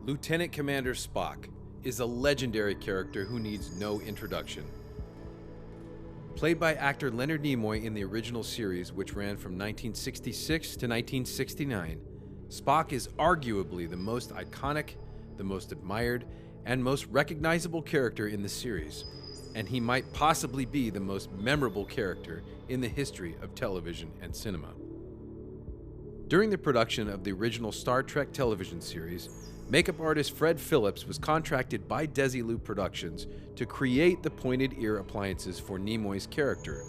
Lieutenant Commander Spock is a legendary character who needs no introduction. Played by actor Leonard Nimoy in the original series, which ran from 1966 to 1969, Spock is arguably the most iconic, the most admired, and most recognizable character in the series, and he might possibly be the most memorable character in the history of television and cinema. During the production of the original Star Trek television series, makeup artist Fred Phillips was contracted by Desilu Productions to create the pointed ear appliances for Nimoy's character.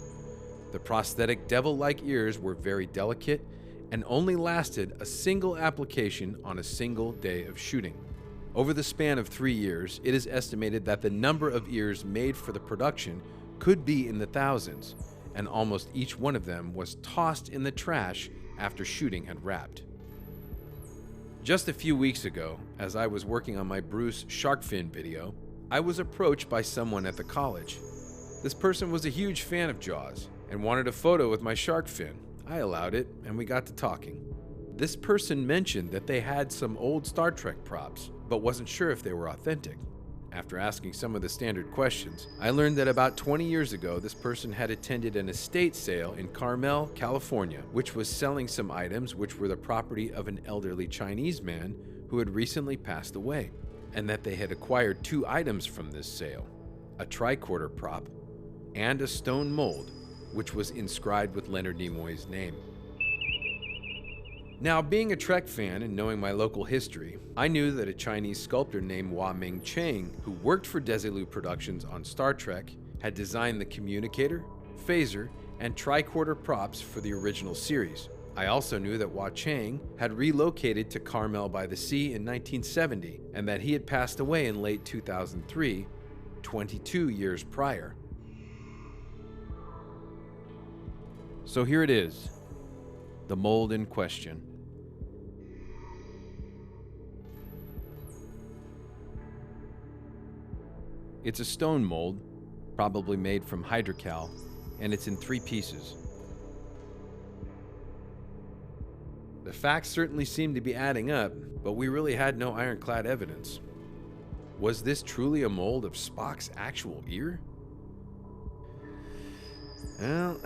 The prosthetic devil-like ears were very delicate and only lasted a single application on a single day of shooting. Over the span of 3 years, it is estimated that the number of ears made for the production could be in the thousands, and almost each one of them was tossed in the trash after shooting had wrapped. Just a few weeks ago, as I was working on my Bruce shark fin video, I was approached by someone at the college. This person was a huge fan of Jaws and wanted a photo with my shark fin. I allowed it, and we got to talking. This person mentioned that they had some old Star Trek props, but wasn't sure if they were authentic. After asking some of the standard questions, I learned that about 20 years ago, this person had attended an estate sale in Carmel, California, which was selling some items which were the property of an elderly Chinese man who had recently passed away, and that they had acquired 2 items from this sale, a tricorder prop and a stone mold, which was inscribed with Leonard Nimoy's name. Now, being a Trek fan and knowing my local history, I knew that a Chinese sculptor named Hua Ming Chang, who worked for Desilu Productions on Star Trek, had designed the communicator, phaser, and tricorder props for the original series. I also knew that Hua Chang had relocated to Carmel by the Sea in 1970, and that he had passed away in late 2003, 22 years prior. So here it is, the mold in question. It's a stone mold, probably made from hydrocal, and it's in 3 pieces. The facts certainly seem to be adding up, but we really had no ironclad evidence. Was this truly a mold of Spock's actual ear? Well,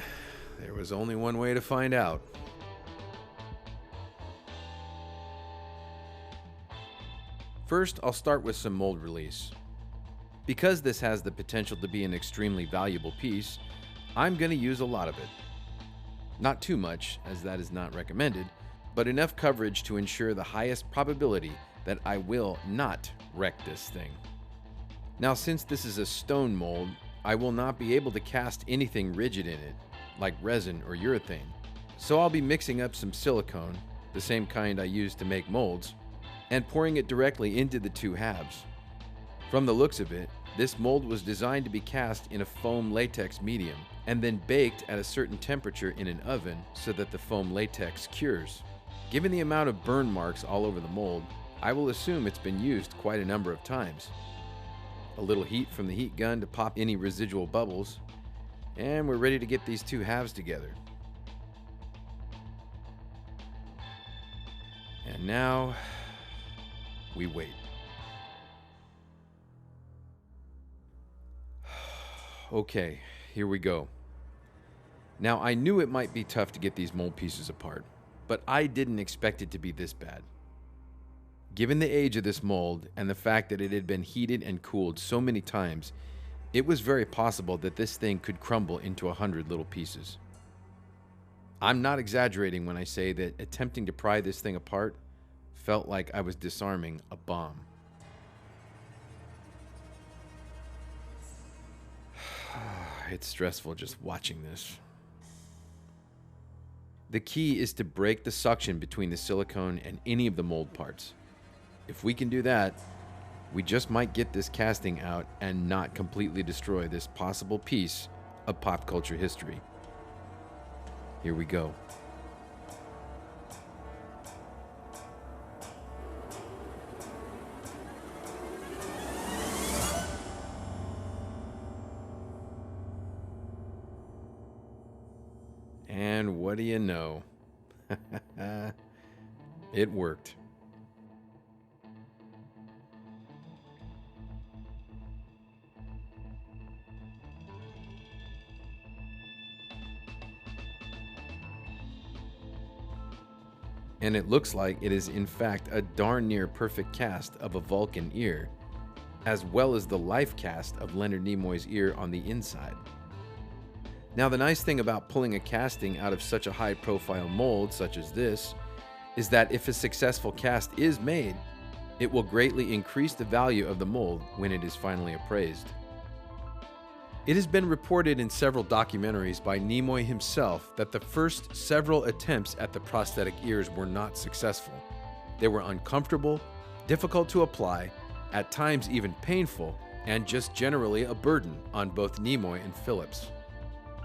there was only one way to find out. First, I'll start with some mold release. Because this has the potential to be an extremely valuable piece, I'm going to use a lot of it. Not too much, as that is not recommended, but enough coverage to ensure the highest probability that I will not wreck this thing. Now, since this is a stone mold, I will not be able to cast anything rigid in it, like resin or urethane. So I'll be mixing up some silicone, the same kind I use to make molds, and pouring it directly into the 2 halves. From the looks of it, this mold was designed to be cast in a foam latex medium and then baked at a certain temperature in an oven so that the foam latex cures. Given the amount of burn marks all over the mold, I will assume it's been used quite a number of times. A little heat from the heat gun to pop any residual bubbles, and we're ready to get these 2 halves together. And now, we wait. Okay, here we go. Now, I knew it might be tough to get these mold pieces apart, but I didn't expect it to be this bad. Given the age of this mold and the fact that it had been heated and cooled so many times, it was very possible that this thing could crumble into 100 little pieces. I'm not exaggerating when I say that attempting to pry this thing apart felt like I was disarming a bomb. It's stressful just watching this. The key is to break the suction between the silicone and any of the mold parts. If we can do that, we just might get this casting out and not completely destroy this possible piece of pop culture history. Here we go. And what do you know? It worked. And it looks like it is in fact a darn near perfect cast of a Vulcan ear, as well as the life cast of Leonard Nimoy's ear on the inside. Now, the nice thing about pulling a casting out of such a high-profile mold such as this is that if a successful cast is made, it will greatly increase the value of the mold when it is finally appraised. It has been reported in several documentaries by Nimoy himself that the first several attempts at the prosthetic ears were not successful. They were uncomfortable, difficult to apply, at times even painful, and just generally a burden on both Nimoy and Phillips.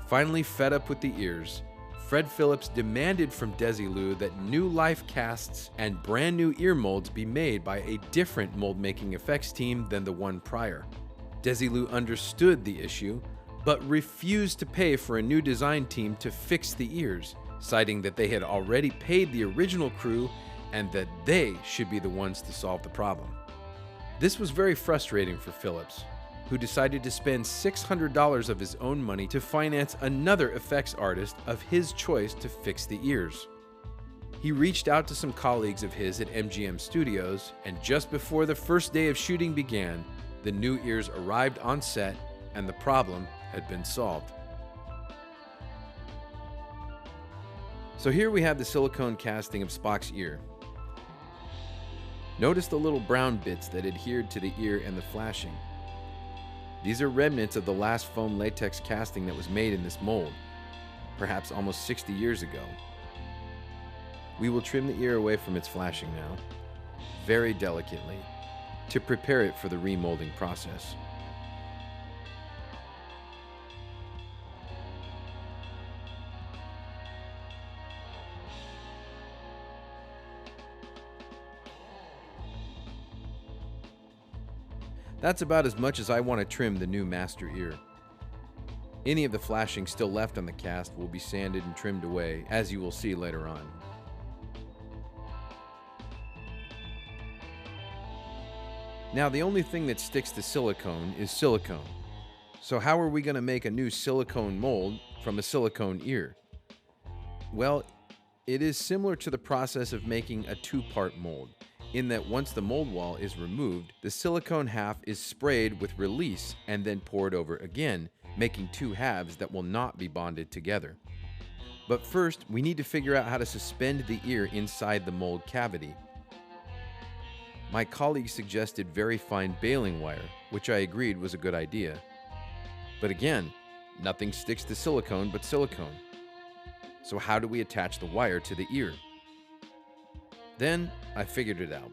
Finally fed up with the ears, Fred Phillips demanded from Desilu that new life casts and brand new ear molds be made by a different mold-making effects team than the one prior. Desilu understood the issue, but refused to pay for a new design team to fix the ears, citing that they had already paid the original crew and that they should be the ones to solve the problem. This was very frustrating for Phillips, who decided to spend $600 of his own money to finance another effects artist of his choice to fix the ears. He reached out to some colleagues of his at MGM Studios, and just before the first day of shooting began, the new ears arrived on set and the problem had been solved. So here we have the silicone casting of Spock's ear. Notice the little brown bits that adhered to the ear and the flashing. These are remnants of the last foam latex casting that was made in this mold, perhaps almost 60 years ago. We will trim the ear away from its flashing now, very delicately, to prepare it for the remolding process. That's about as much as I want to trim the new master ear. Any of the flashing still left on the cast will be sanded and trimmed away, as you will see later on. Now, the only thing that sticks to silicone is silicone. So how are we going to make a new silicone mold from a silicone ear? Well, it is similar to the process of making a two-part mold, in that once the mold wall is removed, the silicone half is sprayed with release and then poured over again, making two halves that will not be bonded together. But first, we need to figure out how to suspend the ear inside the mold cavity. My colleague suggested very fine baling wire, which I agreed was a good idea. But again, nothing sticks to silicone but silicone. So how do we attach the wire to the ear? Then I figured it out.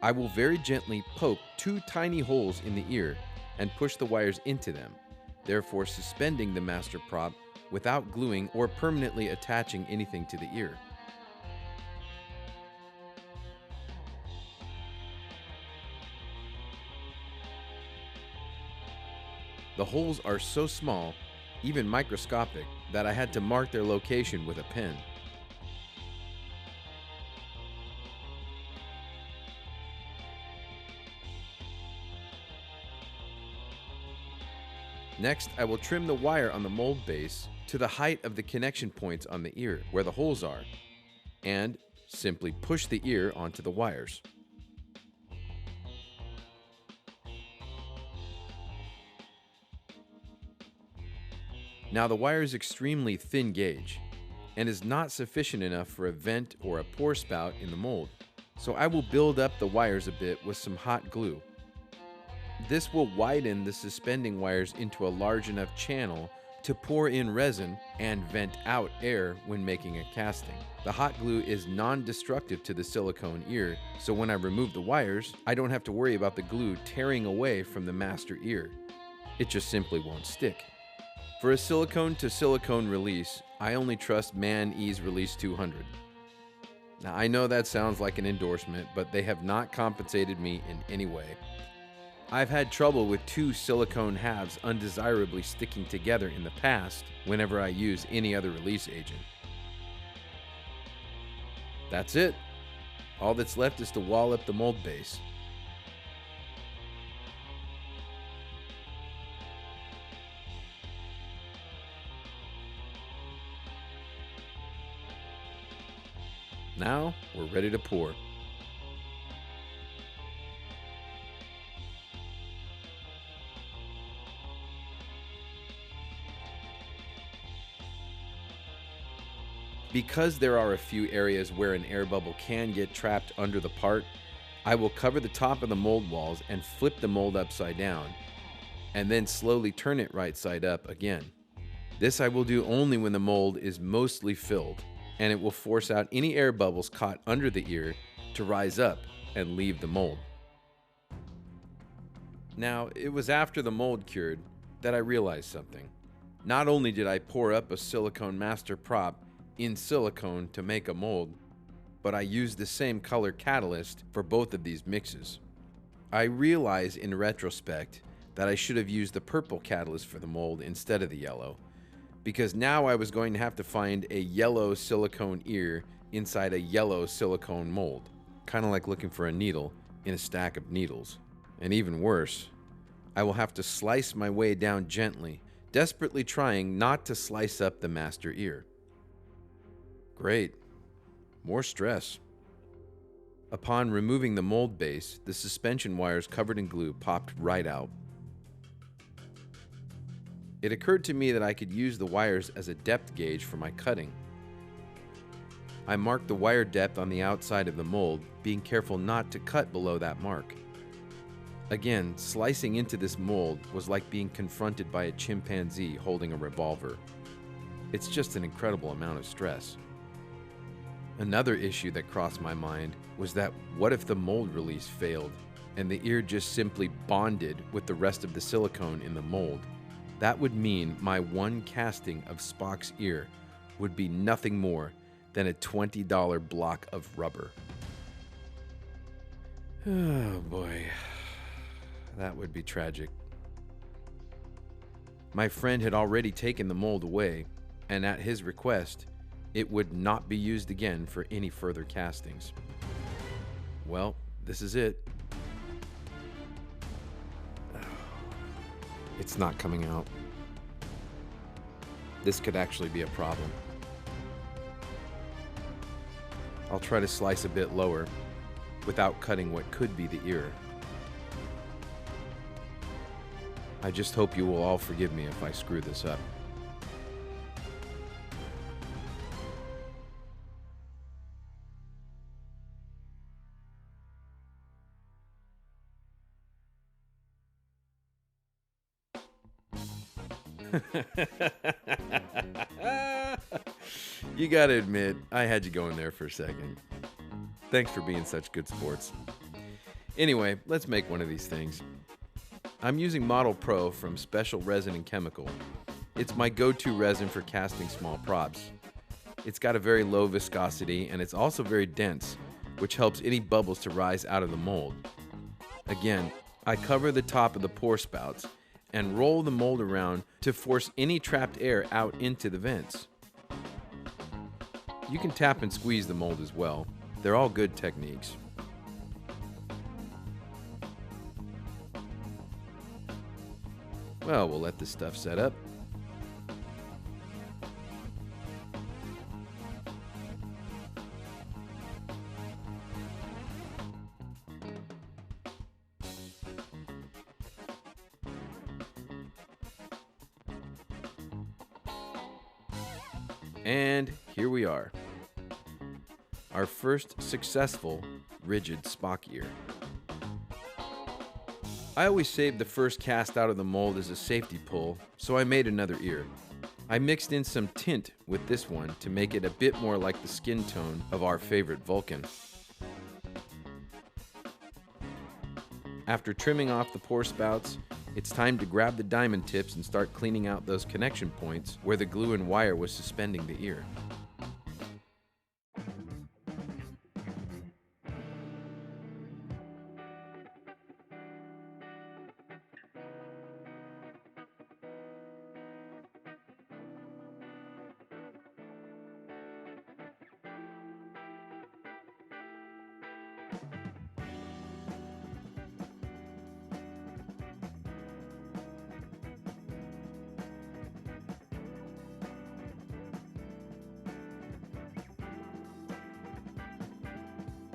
I will very gently poke two tiny holes in the ear and push the wires into them, therefore suspending the master prop without gluing or permanently attaching anything to the ear. The holes are so small, even microscopic, that I had to mark their location with a pen. Next, I will trim the wire on the mold base to the height of the connection points on the ear, where the holes are, and simply push the ear onto the wires. Now, the wire is extremely thin gauge and is not sufficient enough for a vent or a pour spout in the mold, so I will build up the wires a bit with some hot glue. This will widen the suspending wires into a large enough channel to pour in resin and vent out air when making a casting. The hot glue is non-destructive to the silicone ear, so when I remove the wires, I don't have to worry about the glue tearing away from the master ear. It just simply won't stick. For a silicone to silicone release, I only trust Man Ease Release 200. Now, I know that sounds like an endorsement, but they have not compensated me in any way. I've had trouble with two silicone halves undesirably sticking together in the past whenever I use any other release agent. That's it. All that's left is to wall up the mold base. Now we're ready to pour. Because there are a few areas where an air bubble can get trapped under the part, I will cover the top of the mold walls and flip the mold upside down, and then slowly turn it right side up again. This I will do only when the mold is mostly filled, and it will force out any air bubbles caught under the ear to rise up and leave the mold. Now, it was after the mold cured that I realized something. Not only did I pour up a silicone master prop in silicone to make a mold, but I used the same color catalyst for both of these mixes. I realize in retrospect that I should have used the purple catalyst for the mold instead of the yellow, because now I was going to have to find a yellow silicone ear inside a yellow silicone mold, kind of like looking for a needle in a stack of needles. And even worse, I will have to slice my way down gently, desperately trying not to slice up the master ear. Great. More stress. Upon removing the mold base, the suspension wires covered in glue popped right out. It occurred to me that I could use the wires as a depth gauge for my cutting. I marked the wire depth on the outside of the mold, being careful not to cut below that mark. Again, slicing into this mold was like being confronted by a chimpanzee holding a revolver. It's just an incredible amount of stress. Another issue that crossed my mind was that what if the mold release failed and the ear just simply bonded with the rest of the silicone in the mold? That would mean my one casting of Spock's ear would be nothing more than a $20 block of rubber. Oh boy, that would be tragic. My friend had already taken the mold away, and at his request, it would not be used again for any further castings. Well, this is it. It's not coming out. This could actually be a problem. I'll try to slice a bit lower without cutting what could be the ear. I just hope you will all forgive me if I screw this up. You gotta admit, I had you going there for a second. Thanks for being such good sports. Anyway, let's make one of these things. I'm using Model Pro from Special Resin and Chemical. It's my go-to resin for casting small props. It's got a very low viscosity, and it's also very dense, which helps any bubbles to rise out of the mold. Again, I cover the top of the pour spouts and roll the mold around to force any trapped air out into the vents. You can tap and squeeze the mold as well. They're all good techniques. Well, we'll let this stuff set up. And here we are. Our first successful rigid Spock ear. I always saved the first cast out of the mold as a safety pull, so I made another ear. I mixed in some tint with this one to make it a bit more like the skin tone of our favorite Vulcan. After trimming off the pour spouts, it's time to grab the diamond tips and start cleaning out those connection points where the glue and wire was suspending the ear.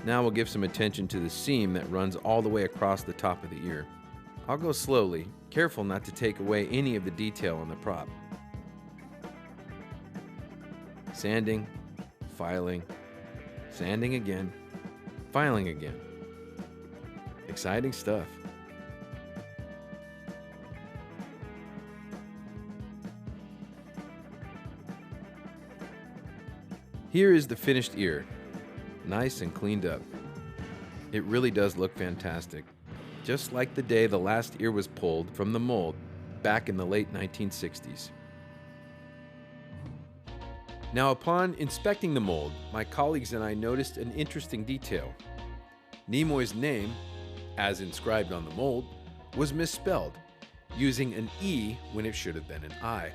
Now we'll give some attention to the seam that runs all the way across the top of the ear. I'll go slowly, careful not to take away any of the detail on the prop. Sanding, filing, sanding again, filing again. Exciting stuff. Here is the finished ear, nice and cleaned up. It really does look fantastic, just like the day the last ear was pulled from the mold back in the late 1960s. Now, upon inspecting the mold, my colleagues and I noticed an interesting detail. Nimoy's name, as inscribed on the mold, was misspelled, using an E when it should have been an I.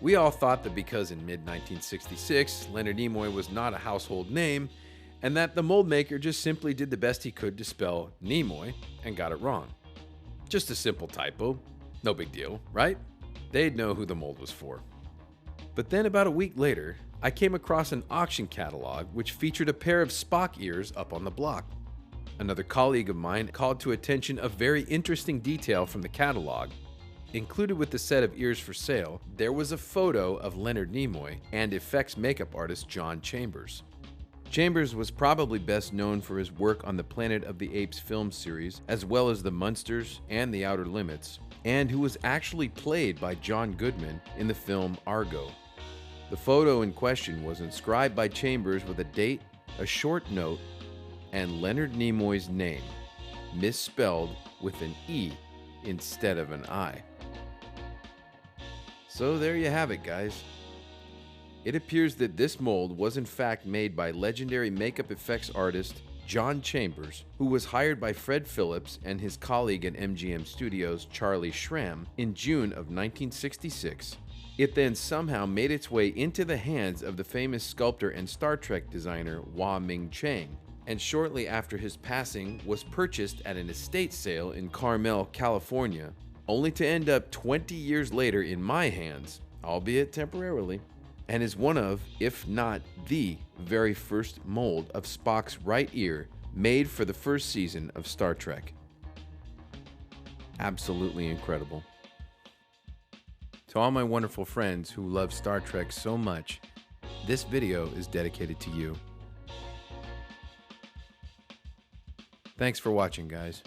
We all thought that because in mid-1966, Leonard Nimoy was not a household name, and that the mold maker just simply did the best he could to spell Nimoy and got it wrong. Just a simple typo, no big deal, right? They'd know who the mold was for. But then about a week later, I came across an auction catalog which featured a pair of Spock ears up on the block. Another colleague of mine called to attention a very interesting detail from the catalog. Included with the set of ears for sale, there was a photo of Leonard Nimoy and effects makeup artist John Chambers. Chambers was probably best known for his work on the Planet of the Apes film series, as well as The Munsters and The Outer Limits, and who was actually played by John Goodman in the film Argo. The photo in question was inscribed by Chambers with a date, a short note, and Leonard Nimoy's name, misspelled with an E instead of an I. So there you have it, guys. It appears that this mold was in fact made by legendary makeup effects artist John Chambers, who was hired by Fred Phillips and his colleague at MGM Studios, Charlie Schramm, in June of 1966. It then somehow made its way into the hands of the famous sculptor and Star Trek designer Wah Ming Chang, and shortly after his passing was purchased at an estate sale in Carmel, California, only to end up 20 years later in my hands, albeit temporarily, and is one of, if not the very first mold of Spock's right ear made for the first season of Star Trek. Absolutely incredible. To all my wonderful friends who love Star Trek so much, this video is dedicated to you. Thanks for watching, guys.